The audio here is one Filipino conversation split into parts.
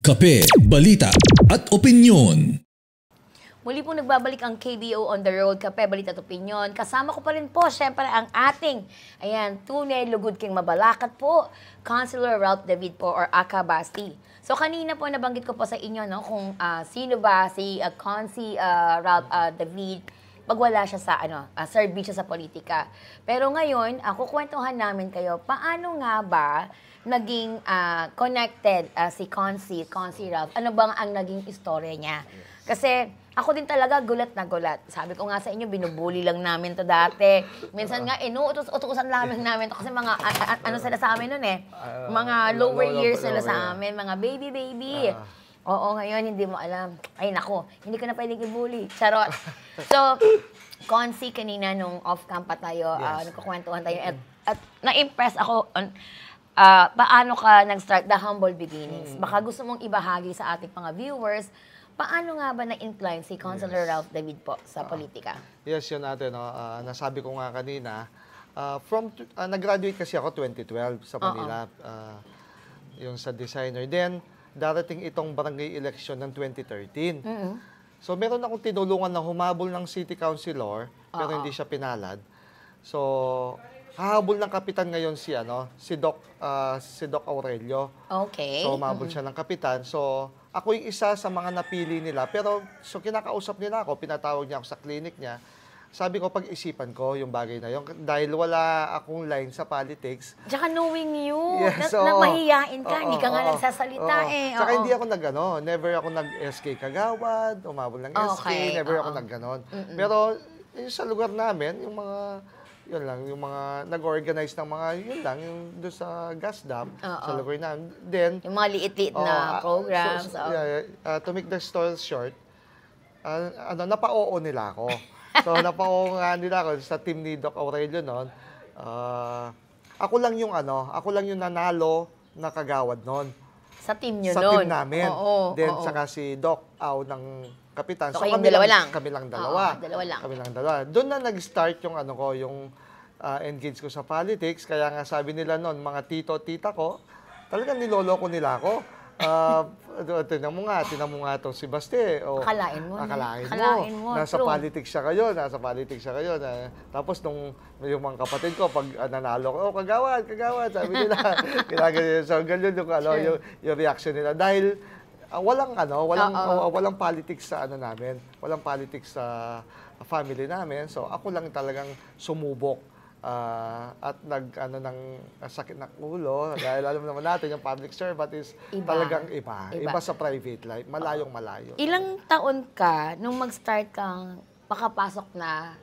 kape, balita at opinyon. Muli pong nagbabalik ang KBO on the road, kape, balita at opinyon. Kasama ko pa rin po, syempre, ang ating, tunay, lugod king mabalakat po, Councilor Ralph David po, or Aka Basti. So, kanina po nabanggit ko po sa inyo, no, kung sino ba si Consi Ralph David, pag wala siya sa, serbisyo sa politika. Pero ngayon, kukwentuhan namin kayo, paano nga ba naging connected si Consi Ralph? Ano bang ang naging istorya niya? Kasi ako din talaga gulat na gulat. Sabi ko nga sa inyo, binubuli lang namin to dati. Minsan nga, inuutos-utusan namin to kasi mga, ano sila sa amin nun mga lower years sila sa amin, mga baby. Oo, ngayon hindi mo alam. Ay nako, hindi ko na pwedeng i-bully. Charot. So, Consi, kanina nung off-cam pa tayo, nagkukwentuhan tayo, at na-impress ako on paano ka nag-start the humble beginnings. Baka gusto mong ibahagi sa ating mga viewers, paano nga ba na-incline si Councilor Ralph David po sa politika? Yes, yun natin. Nasabi ko nga kanina, nag-graduate kasi ako 2012 sa Manila, yung sa designer. Then, darating itong barangay election ng 2013. So, meron akong tinulungan na humabol ng city councilor, pero hindi siya pinalad. So, hahabol ng kapitan ngayon si Doc Aurelio. Okay. So, humabol siya ng kapitan. So, ako yung isa sa mga napili nila. Pero, so kinakausap nila ako, pinatawag niya ako sa clinic niya. Sabi ko, pag-isipan ko yung bagay na yun. Dahil wala akong line sa politics. Tsaka knowing you, Yes, na mahihiyain ka, hindi ka nga nagsasalita Tsaka hindi ako never ako nag-SK Kagawad, umabol ng SK, never ako nag-ganon. Pero yung sa lugar namin, yung mga nag-organize ng mga, yung doon sa gas dam, sa lugar namin. Then, yung mga liit-liit na programs. To make the story short, napa-oo nila ako. So, napa-oo nga nila ako sa team ni Doc Aurelio noon. Ako lang yung nanalo na kagawad noon. Sa team nyo noon? Sa team namin. Then, saka si Doc Au ng kapitan. So, kami lang. Kami lang dalawa. Kami lang dalawa. Doon na nag-start yung yung engage ko sa politics. Kaya nga sabi nila noon, mga tito-tita ko, talagang niloloko nila ako. Tinan mo nga itong si Baste. Akalain mo. Nasa politics siya ngayon. Tapos yung mga kapatid ko, pag nanalo ko, kagawad, sabi nila. So, ganyan yung reaction nila. Dahil walang politics sa namin. Walang politics sa family namin. So, ako lang talagang sumubok. At ng sakit ng ulo dahil alam naman natin yung public servant is talagang iba sa private life, malayo. Ilang taon ka nung mag-start kang makapasok na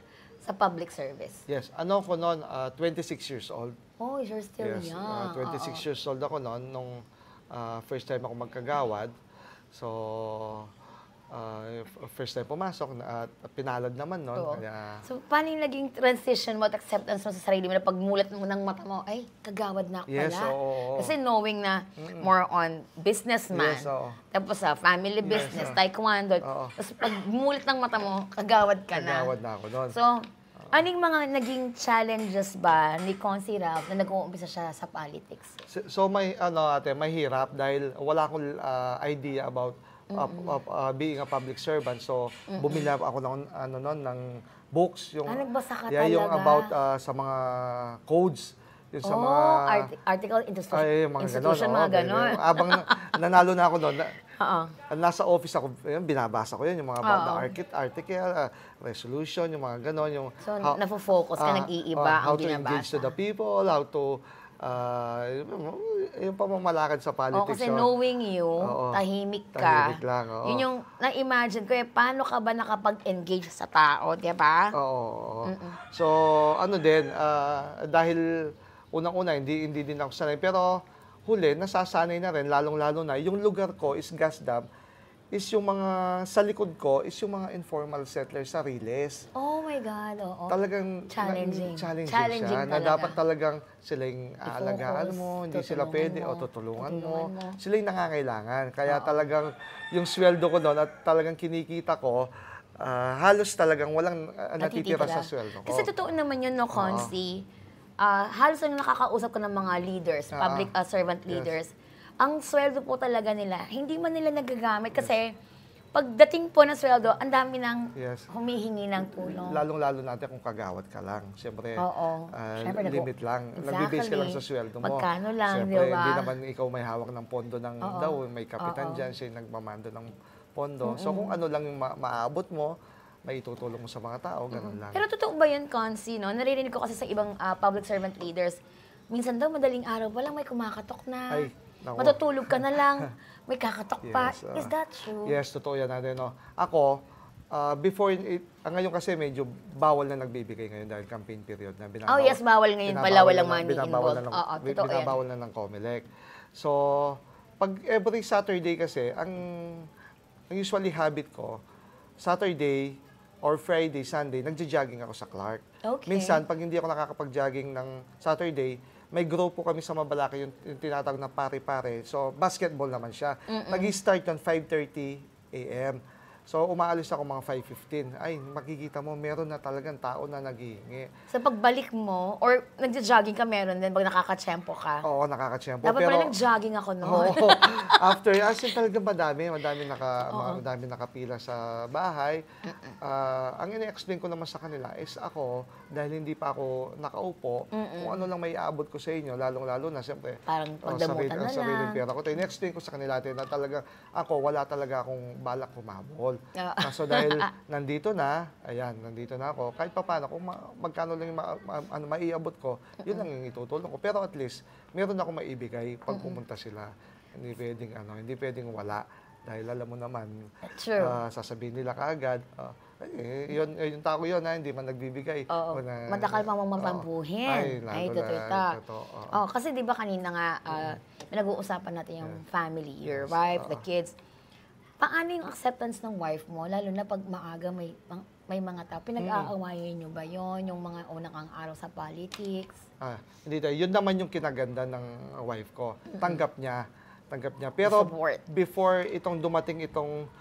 sa public service? Yes, ko noon 26 years old. Oh, you're still young. 26 years old ako noon nung first time ako magkagawad. So first time pumasok at pinalad naman noon. So, paano yung naging transition mo at acceptance mo sa sarili mo na pagmulat mo ng mata mo, ay, kagawad na ako pala. Kasi knowing na more on businessman, tapos sa family business, taekwondo, tapos pagmulat ng mata mo, kagawad ka na. Kagawad na ako noon. So, anong mga naging challenges ba ni Consi Ralph na nag-uumpisa siya sa politics? So, may hirap dahil wala akong idea about being a public servant. So, bumili ako ng books. Nagbasa ka talaga? Yung about sa mga codes. Yung sa mga article institution, mga ganon. Abang nanalo na ako noon, nasa office ako, binabasa ko yun, yung mga article, resolution, yung mga ganon. So, nafo-focus ka, nag-iiba ang binabasa. How to engage to the people, how to yung pamamalakad sa politics. Kasi knowing you, tahimik ka. Tahimik lang, Yun yung na-imagine ko, paano ka ba nakapag-engage sa tao, di ba? Oo. So, dahil unang-una, hindi din ako sanay. Pero huli, nasasanay na rin, lalong-lalo na, yung lugar ko is gas dam, is yung mga, sa likod ko, is yung mga informal settlers sa Riles. Oh my God, oo. Talagang challenging siya, na dapat talagang sila yung aalagaan mo, hindi sila pwede, tutulungan mo. Sila yung nangangailangan. Kaya talagang yung sweldo ko doon at talagang kinikita ko, halos talagang walang natitira sa sweldo ko. Kasi totoo naman yun, no, Consi. Halos nakakausap ko ng mga leaders, public servant leaders, ang sweldo po talaga nila, hindi man nila nagagamit kasi pagdating po ng sweldo, ang dami nang humihingi ng tulong. Lalong-lalo natin kung kagawad ka lang. Siyempre, Siyempre, limit lang. Exactly. Nag-base ka lang sa sweldo mo. Magkano lang, Siyempre, di ba? hindi naman ikaw may hawak ng pondo ng daw. May kapitan dyan, siya yung nagmamando ng pondo. So kung ano lang yung maabot mo, may itutulong mo sa mga tao, ganun lang. Pero totoo ba yun, Consi, no? Naririnig ko kasi sa ibang public servant leaders, minsan daw madaling araw pa lang may kumakatok na. Ay, nako. Matutulog ka na lang, may kakatok pa. Yes, Is that true? Yes, totoo yan natin. No? Ako, before, ngayon kasi medyo bawal na nagbibigay ngayon dahil campaign period na Oh yes, bawal ngayon pala, walang money involved. Oo, totoo yan. Binabawal na ng COMELEC. So, pag every Saturday kasi, ang usually habit ko, Saturday or Friday, Sunday, nagja-jogging ako sa Clark. Okay. Minsan, pag hindi ako nakakapag-jogging ng Saturday, may grupo kami sa Mabalaki, yung tinatawag na pare-pare. So, basketball naman siya. Nag-start yun 5:30 a.m. So, umaalis ako mga 5:15. Ay, makikita mo, meron na talagang tao na naghihingi. Sa pagbalik mo, or nagja-jogging ka meron din, pag nakakatsyempo ka. Oo, nakakatsyempo. Dapat pala nag-jogging ako noon. Oo. After, as in talagang madami nakapila sa bahay. Ang ine-explain ko naman sa kanila is ako, dahil hindi pa ako nakaupo, kung ano lang may aabot ko sa inyo, lalong-lalo na, siyempre, Parang pagdamutan na sariling lang. pera ko. In-explain ko sa kanila na talaga, ako, wala talaga akong balak humabol. Kaso dahil nandito na ako, kahit pa paano, kung magkano lang yung maiabot ko, yun lang yung itutulong ko. Pero at least, meron ako maibigay pag pumunta sila. Hindi pwedeng wala. Dahil alam mo naman, sasabihin nila kaagad, yung tao yun, hindi man nagbibigay. Oo. Madakal pa mong mapambuhin. Ay, totoo. Kasi di ba kanina nga, nag-uusapan natin yung family, your wife, the kids. Paano yung acceptance ng wife mo, lalo na pag maaga may mga tao? Pinag-aawayan nyo ba yon yung mga unang ang araw sa politics? Hindi tayo. Yun naman yung kinaganda ng wife ko. Tanggap niya. Pero before itong dumating itong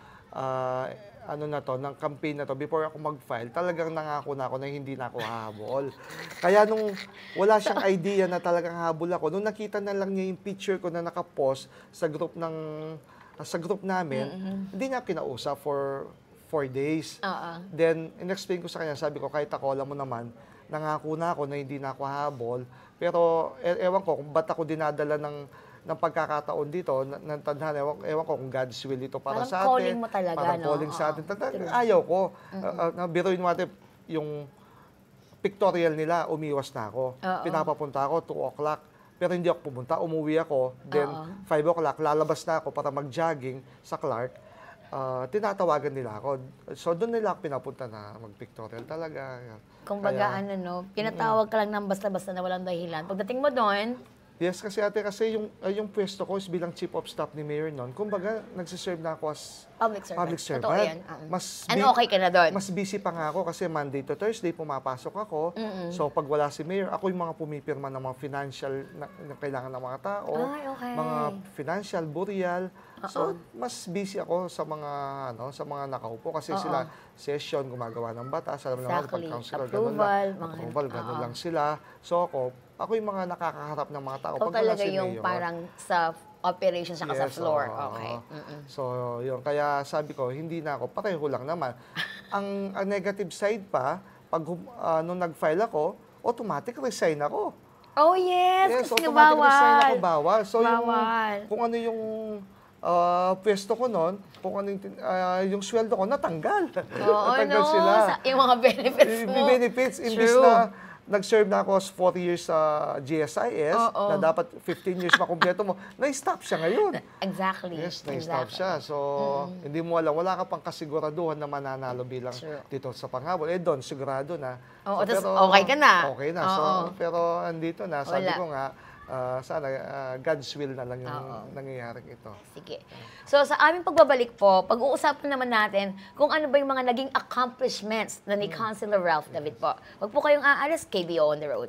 ng campaign na to, before ako mag-file, talagang nangako na ako na hindi na ako hahabol. Kaya nung wala siyang idea na talagang habol ako, nung nakita na lang niya yung picture ko na nakapost sa group namin, hindi niya kinausap for 4 days. Then, in-explain ko sa kanya, sabi ko, kahit ako, alam mo naman, nangako na ako na hindi na ako habol. Pero, ewan ko, kung ba't ako dinadala ng pagkakataon dito, ng tadhana, ewan ko kung God's will ito para parang sa atin. Calling mo talaga, parang calling sa atin. Ayaw ko. Biruin mo natin, yung pictorial nila, umiwas na ako. Pinapapunta ako, 2 o'clock. Pero hindi ako pumunta, umuwi ako. Then, 5 o'clock, lalabas na ako para mag-jogging sa Clark. Tinatawagan nila ako. So, doon nila ako pinapunta na mag-pictorial talaga. Kumbaga, pinatawag ka lang ng basta-basta na walang dahilan. Pagdating mo doon, yes, kasi yung pwesto ko is bilang chief of staff ni Mayor noon. Kumbaga, nagsiserve na ako as public servant. Totoo yan. Okay ka na doon? Mas busy pa nga ako kasi Monday to Thursday pumapasok ako. So, pag wala si Mayor, ako yung mga pumipirma ng mga financial na kailangan ng mga tao. Mga financial, burial. So, mas busy ako sa mga nakaupo kasi sila session, gumagawa ng batas. Alam naman, pag councilor, approval, ganun lang sila. So, ako yung mga nakakaharap ng mga tao. Ikaw talaga yung parang sa operation saka sa floor. Okay. So, yun. Kaya sabi ko, hindi na ako. Pareho lang naman. ang negative side pa, pag nung nag-file ako, automatic resign ako. Oh, yes. Kasi automatic resign ako, bawal. bawal. So, kung ano yung pwesto ko noon, kung ano yung sweldo ko, natanggal. Natanggal sila. Yung mga benefits mo. Yung benefits, imbis na nag-serve na ako 4 years sa GSIS, na dapat 15 years makumpleto mo, na-stop siya ngayon. Exactly. Yes, na-stop siya. So, hindi mo alam, wala ka pang kasiguraduhan na mananalo bilang dito sa panghabol. Doon, sigurado na. Pero, okay ka na. Okay na. So, pero andito na, sabi ko nga, sana God's will na lang yung nangyayaring ito. Sige. So, sa aming pagbabalik po, pag-uusapan naman natin kung ano ba yung mga naging accomplishments na ni Councilor Ralph David po. Huwag po kayong aalis, KBO on the road.